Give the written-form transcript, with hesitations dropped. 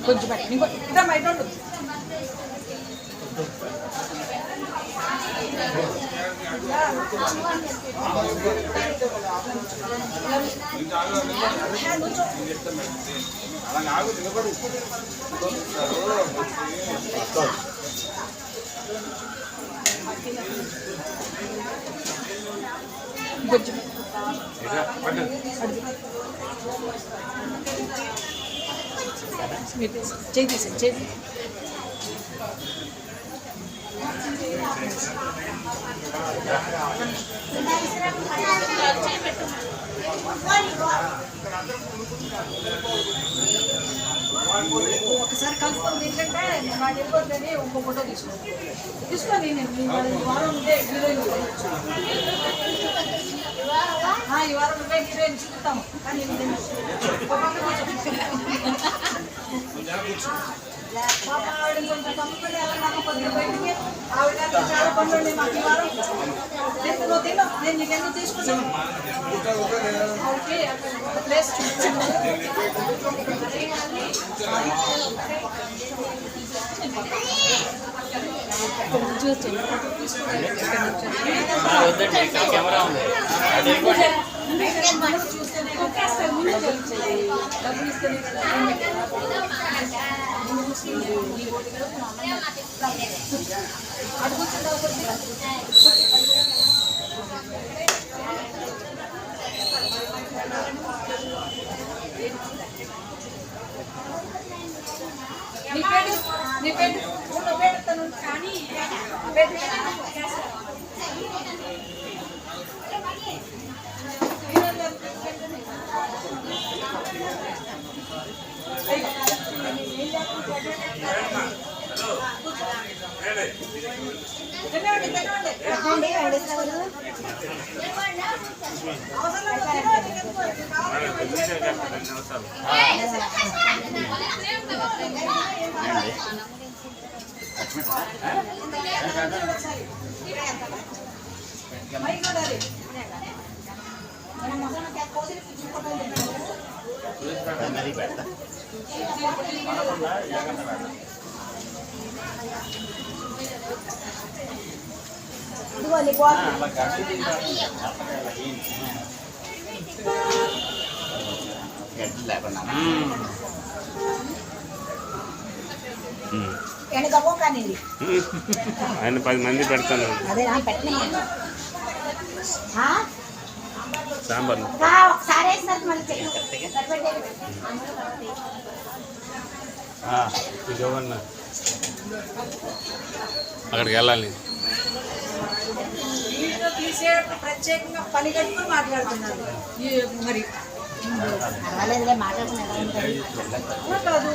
కొంచెం ఇంకో ఇదా బయట ఉండు. కొంచెం చేసి చేసి ఒకసారి కలుపుకొని ఎందుకంటే వాడు వెళ్ళిపోతుంది ఇంకో ఫోటో తీసుకొని వారం ఉంటే హీరోయిన్ ఈ వారం ఉంటే హీరోయిన్ చూపుతాము కానీ పాప ఆవిడ కొంచెం తమ్ముకొని వెళ్ళాము కొద్దిగా బయటికి ఆవిడ చాలా పనులు ఉన్నాయి మాకు ఈ వారం నువ్వు తిన్నా నేను నీకు ఎందుకు తీసుకున్నాను ఓకే ప్లేస్ కెమెరా ఉంది ఆయన 10 మంది పెడతాను సాంబార్ అక్కడికి వెళ్ళాలి ప్రత్యేకంగా పని కట్టుకుని మాట్లాడుతున్నారు మరి మాట్లాడుతున్నారు కాదు